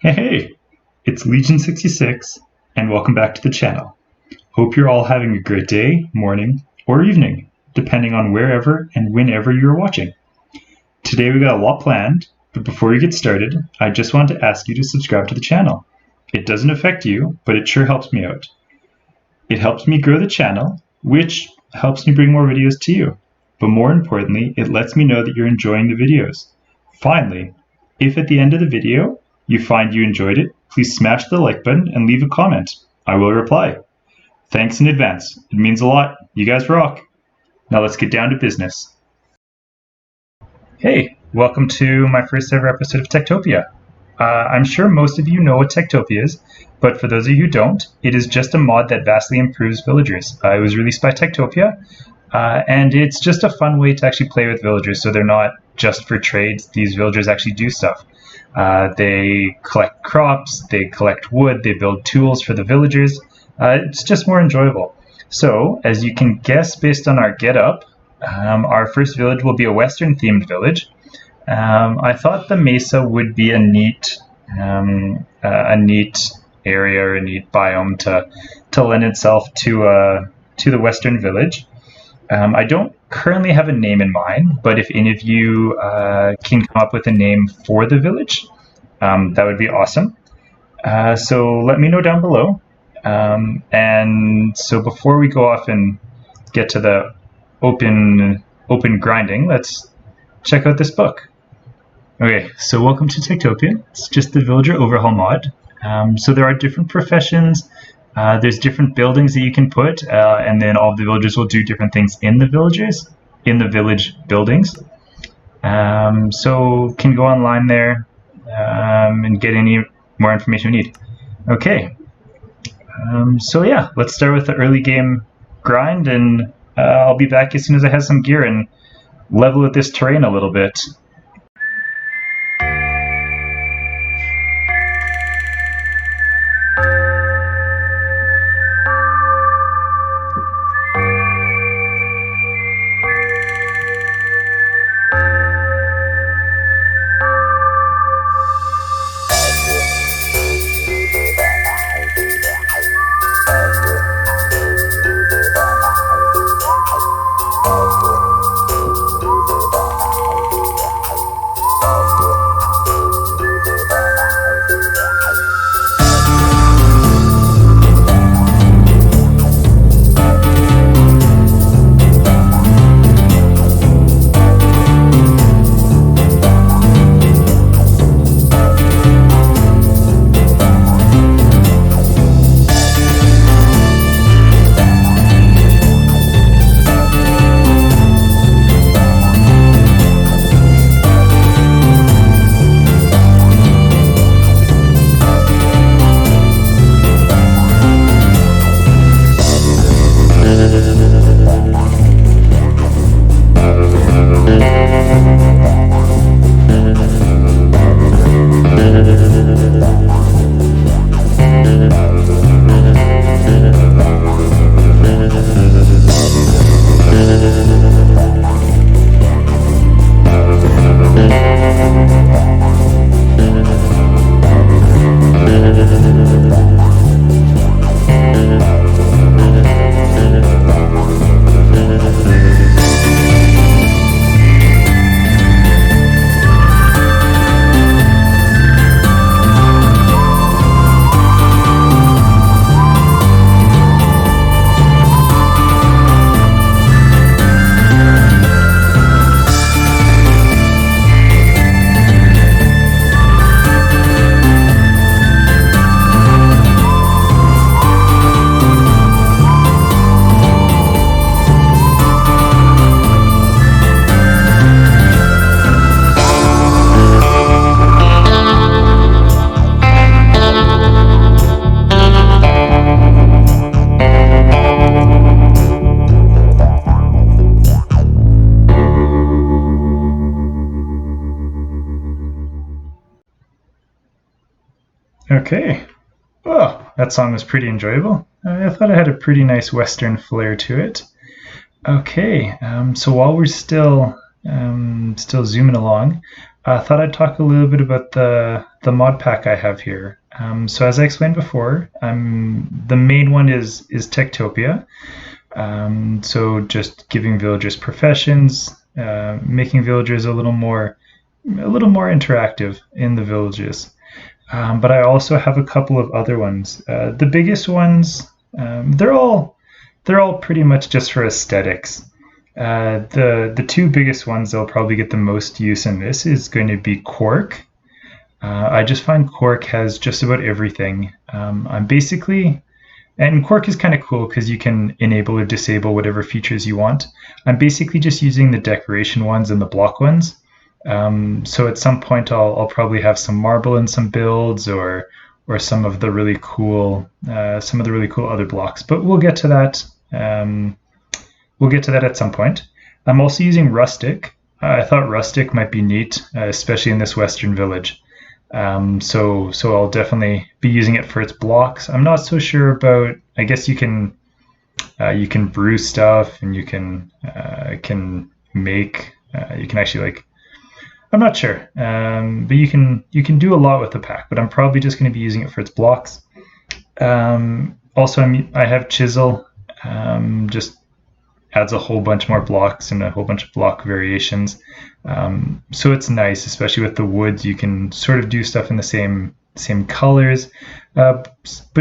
Hey, it's Legion66, and welcome back to the channel. Hope you're all having a great day, morning, or evening, depending on wherever and whenever you're watching. Today we got a lot planned, but before we get started, I just want to ask you to subscribe to the channel. It doesn't affect you, but it sure helps me out. It helps me grow the channel, which helps me bring more videos to you. But more importantly, it lets me know that you're enjoying the videos. Finally, if at the end of the video, you find you enjoyed it, please smash the like button and leave a comment. I will reply. Thanks in advance. It means a lot. You guys rock. Now let's get down to business. Hey, welcome to my first ever episode of Tektopia. I'm sure most of you know what Tektopia is, but for those of you who don't, it is just a mod that vastly improves villagers. It was released by Tektopia, and it's just a fun way to actually play with villagers, so they're not just for trades. These villagers actually do stuff. They collect crops, they collect wood, they build tools for the villagers. It's just more enjoyable. So, as you can guess based on our getup, our first village will be a Western themed village. I thought the mesa would be a neat area or a neat biome to lend itself to the Western village. I don't currently have a name in mind, but if any of you can come up with a name for the village, that would be awesome. So let me know down below. And so before we go off and get to the open grinding, let's check out this book. Okay, so welcome to Tektopia. It's just the villager overhaul mod. So there are different professions. There's different buildings that you can put, and then all of the villagers will do different things in the village buildings. So can go online there and get any more information you need. Okay, so yeah, let's start with the early game grind, and I'll be back as soon as I have some gear and level with this terrain a little bit. Okay. Oh, that song was pretty enjoyable. I thought it had a pretty nice Western flair to it. Okay, so while we're still Still zooming along. I thought I'd talk a little bit about the mod pack I have here. So as I explained before, the main one is Tektopia. So just giving villagers professions, making villagers a little more interactive in the villages. But I also have a couple of other ones. The biggest ones, they're all pretty much just for aesthetics. The two biggest ones that'll probably get the most use in this is going to be Quark. I just find Quark has just about everything. And Quark is kind of cool because you can enable or disable whatever features you want. I'm basically just using the decoration ones and the block ones. So at some point I'll probably have some marble in some builds or some of the really cool other blocks. But we'll get to that. We'll get to that at some point. I'm also using Rustic. I thought Rustic might be neat, especially in this western village. So I'll definitely be using it for its blocks. I'm not so sure about. I guess you can brew stuff and you can make. You can actually I'm not sure, but you can do a lot with the pack. But I'm probably just going to be using it for its blocks. Also, I have Chisel. Just adds a whole bunch more blocks and a whole bunch of block variations. So it's nice, especially with the woods. You can sort of do stuff in the same colors, but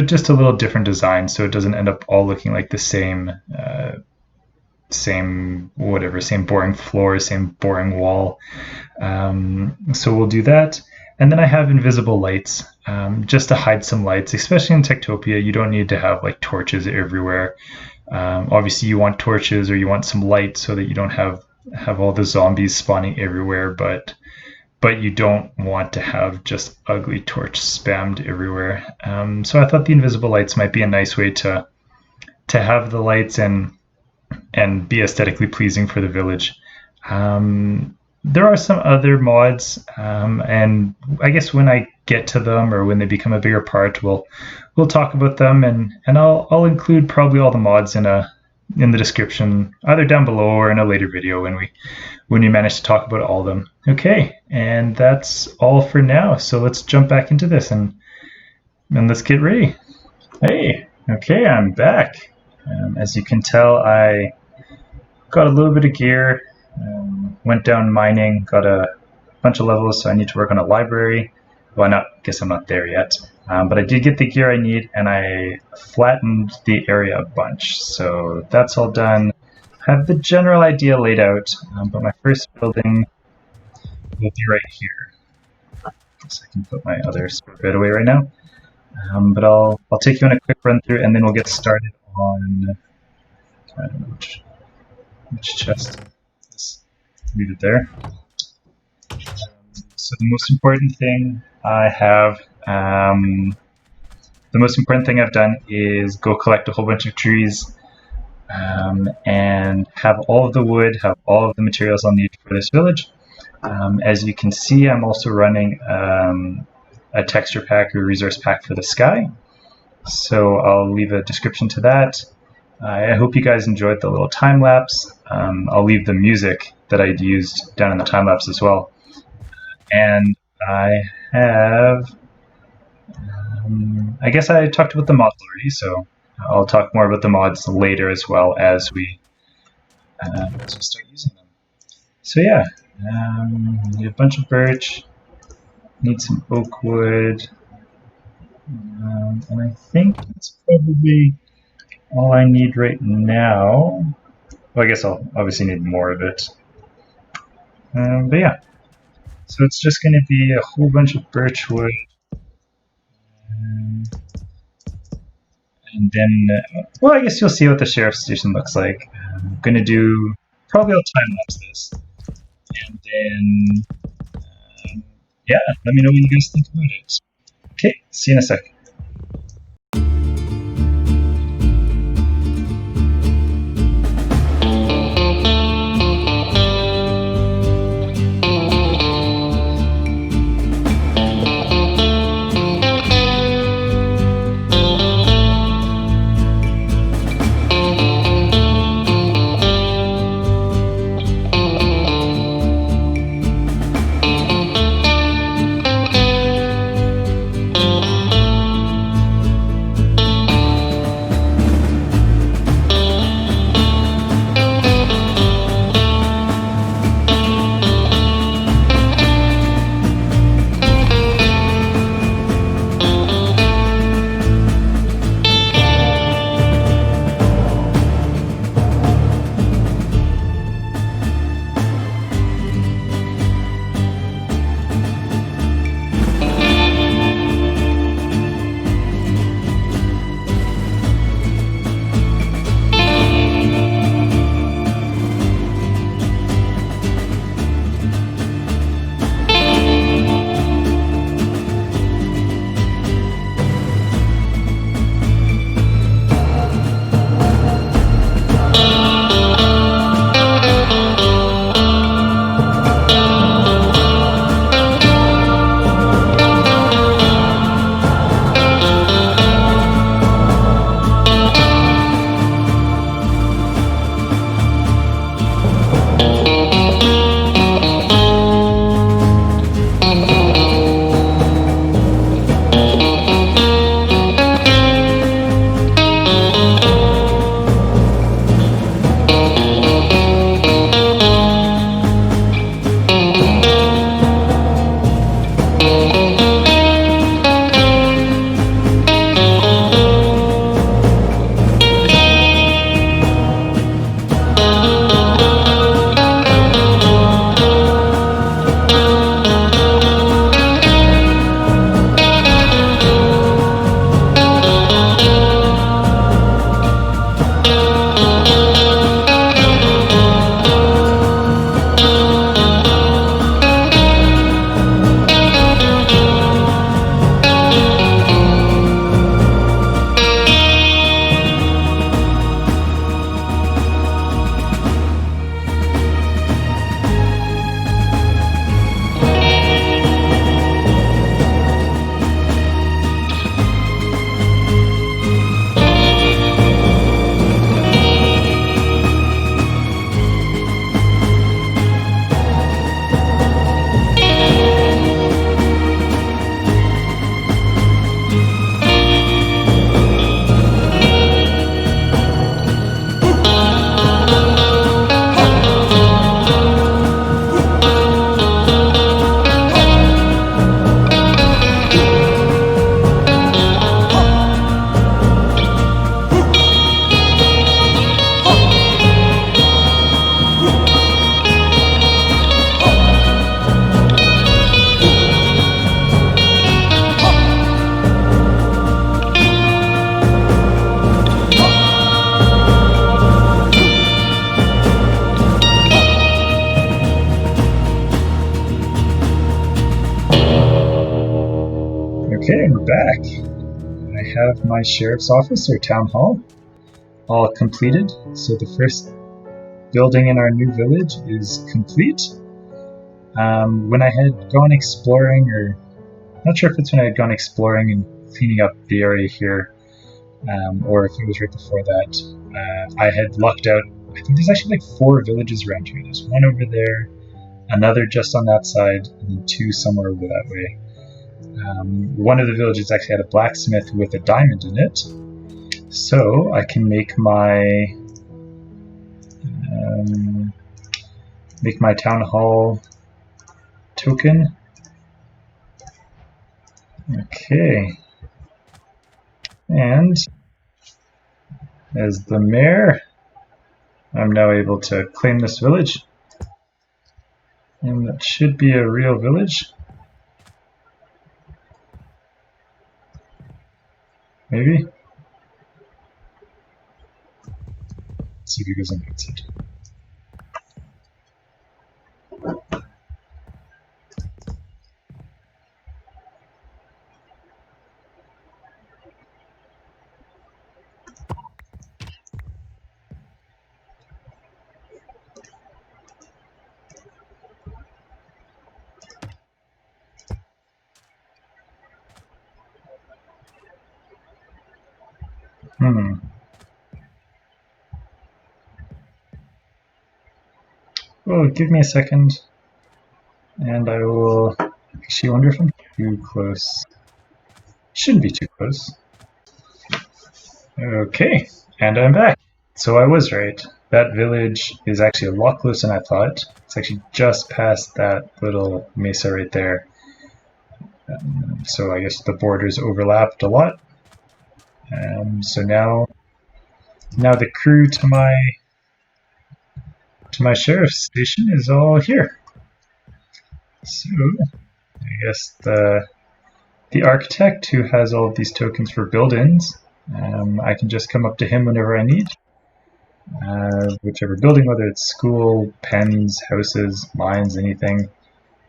just a little different design, so it doesn't end up all looking like the same boring floor, same boring wall. So we'll do that. And then I have Invisiblights, just to hide some lights, especially in Tektopia. You don't need to have torches everywhere. Obviously you want torches or you want some light so that you don't have all the zombies spawning everywhere, but you don't want to have just ugly torch spammed everywhere. So I thought the Invisiblights might be a nice way to have the lights and be aesthetically pleasing for the village. There are some other mods, and I guess when I get to them or when they become a bigger part, we'll talk about them, and I'll include probably all the mods in the description, either down below or in a later video when we manage to talk about all of them. Okay, and that's all for now. So let's jump back into this and let's get ready. Hey, okay, I'm back. As you can tell, I got a little bit of gear, went down mining, got a bunch of levels, so I need to work on a library. Well, I guess I'm not there yet, but I did get the gear I need, and I flattened the area a bunch, so that's all done. I have the general idea laid out, but my first building will be right here. So I can put my other spare bed away right now. But I'll take you on a quick run through, and then we'll get started on, I don't know which chest. Just leave it there. So the most important thing I've done is go collect a whole bunch of trees, and have all of the wood, have all of the materials I'll need for this village. As you can see, I'm also running a texture pack or resource pack for the sky. So I'll leave a description to that. I hope you guys enjoyed the little time lapse. I'll leave the music that I'd used down in the time lapse as well. And I have, I guess I talked about the mods already, so I'll talk more about the mods later as well as we start using them. So yeah, need a bunch of birch, need some oak wood, and I think that's probably all I need right now. Well, I guess I'll obviously need more of it. But yeah, so it's just going to be a whole bunch of birch wood. And then, well, I guess you'll see what the sheriff's station looks like. I'm going to do, probably I'll time-lapse this. And then, yeah, let me know what you guys think about it. Okay, see you in a sec. Okay, we're back. I have my sheriff's office or town hall all completed. So the first building in our new village is complete. When I had gone exploring, or not sure if it's when I had gone exploring and cleaning up the area here, or if it was right before that, I had lucked out. I think there's actually like 4 villages around here. There's one over there, another just on that side, and then 2 somewhere over that way. One of the villages actually had a blacksmith with a diamond in it, so I can make my town hall token. Okay, and as the mayor, I'm now able to claim this village, and that should be a real village. Maybe. Let's see if he goes on the outside. Well, give me a second, and I will actually wonder if I'm too close. Shouldn't be too close. Okay, and I'm back. So I was right. That village is actually a lot closer than I thought. It's actually just past that little mesa right there. So I guess the borders overlapped a lot. So now the crew to my sheriff's station is all here. So I guess the architect who has all of these tokens for build-ins, I can just come up to him whenever I need. Whichever building, whether it's school, pens, houses, mines, anything.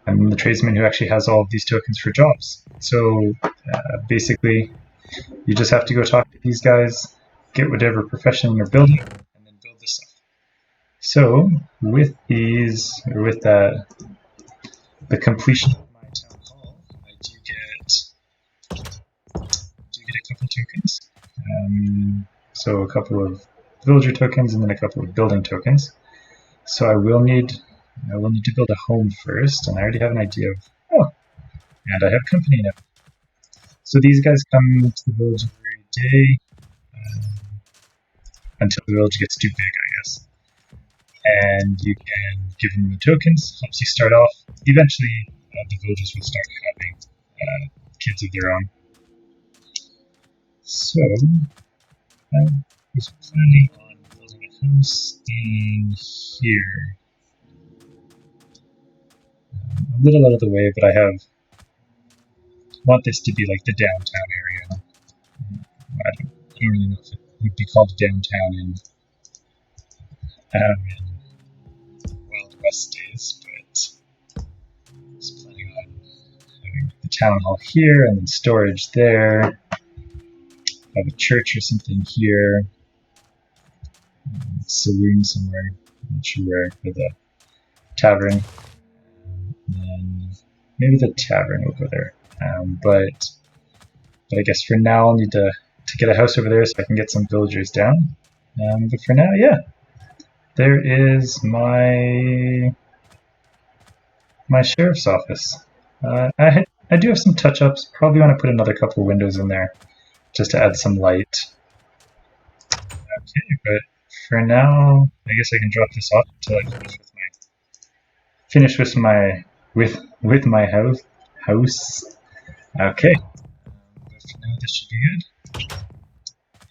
I'm the tradesman who actually has all of these tokens for jobs. So basically, you just have to go talk to these guys, get whatever profession you're building, and then build this stuff. So with these, or with the completion of my town hall, I do get a couple tokens. So a couple of villager tokens and then a couple of building tokens. So I will need to build a home first, and I already have an idea of, and I have company now. So these guys come to the village every day until the village gets too big, I guess. And you can give them the tokens, helps you start off. Eventually, the villages will start having kids of their own. So I was planning on building a house in here. A little out of the way, but I want this to be like the downtown area. I don't really know if it would be called downtown in Wild West days, but I was planning on having the town hall here and then storage there. Have a church or something here. Saloon somewhere, I'm not sure where, for the tavern. And maybe the tavern will go there. But I guess for now I'll need to get a house over there so I can get some villagers down. But for now, yeah. There is my sheriff's office. I do have some touch-ups. Probably want to put another couple of windows in there just to add some light. Okay, but for now, I guess I can drop this off until I finish with my house. Okay. But for now, this should be good.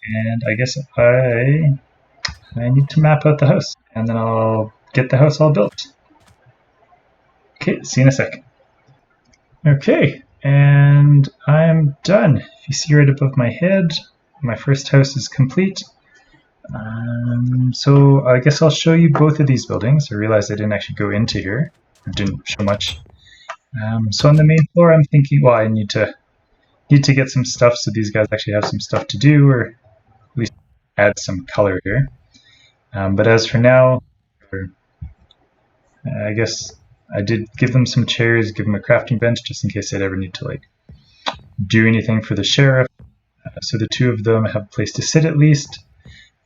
And I guess I need to map out the house, and then I'll get the house all built. Okay, see you in a sec. Okay, and I'm done. If you see right above my head, my first house is complete. So I guess I'll show you both of these buildings. I realized I didn't actually go into here. I didn't show much. So on the main floor, I'm thinking, well, I need to need to get some stuff so these guys actually have some stuff to do, or at least add some color here. But as for now, I guess I did give them some chairs, give them a crafting bench just in case they'd ever need to like do anything for the sheriff. So the two of them have a place to sit at least.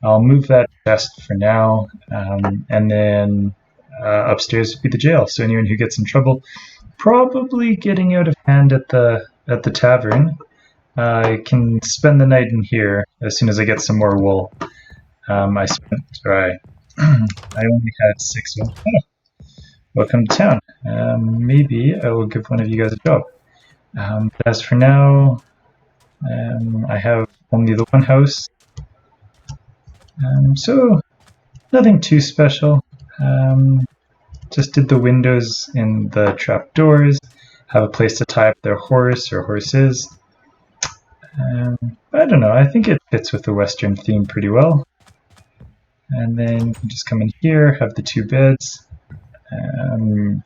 I'll move that chest for now, and then upstairs would be the jail. So anyone who gets in trouble, probably getting out of hand at the tavern, I can spend the night in here as soon as I get some more wool. I only had 6 of them. Oh, welcome to town. Maybe I will give one of you guys a job. But as for now, I have only the one house. So nothing too special. Just did the windows in the trap doors, have a place to tie up their horse or horses. I don't know, I think it fits with the Western theme pretty well. And then you can just come in here, have the 2 beds.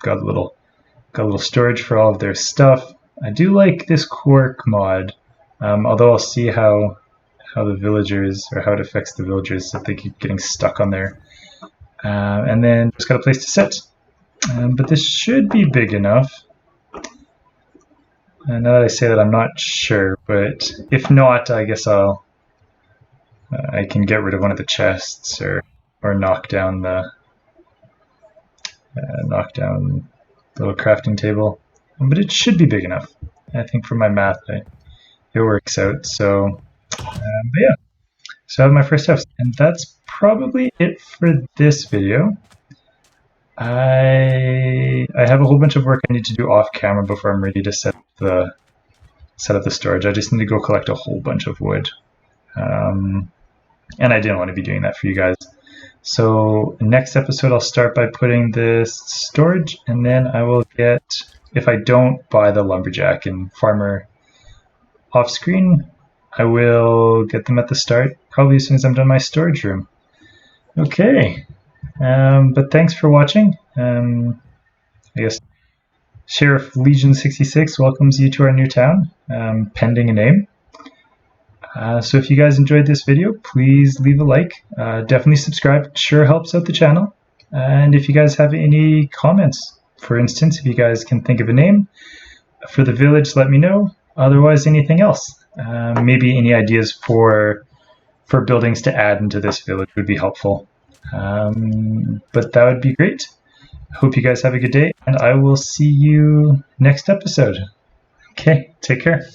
Got a little storage for all of their stuff. I do like this Quark mod, although I'll see how the villagers, or how it affects the villagers if they keep getting stuck on there. And then just got a place to sit. But this should be big enough. And now that I say that, I'm not sure, but if not, I guess I can get rid of one of the chests, or knock down the little crafting table. But it should be big enough. I think for my math, it works out. So, but yeah. So I have my first house, and that's probably it for this video. I have a whole bunch of work I need to do off camera before I'm ready to set up the storage. I just need to go collect a whole bunch of wood, and I didn't want to be doing that for you guys. So next episode I'll start by putting this storage, and then I will get, if I don't buy the lumberjack and farmer off screen, I will get them at the start, probably as soon as I'm done my storage room. Okay. But thanks for watching. I guess Sheriff Legion 66 welcomes you to our new town, pending a name. So if you guys enjoyed this video, please leave a like. Definitely subscribe. It sure helps out the channel. And if you guys have any comments, for instance, if you guys can think of a name for the village, let me know. Otherwise, anything else. Maybe any ideas for buildings to add into this village would be helpful. But that would be great. Hope you guys have a good day, and I will see you next episode. Okay, take care.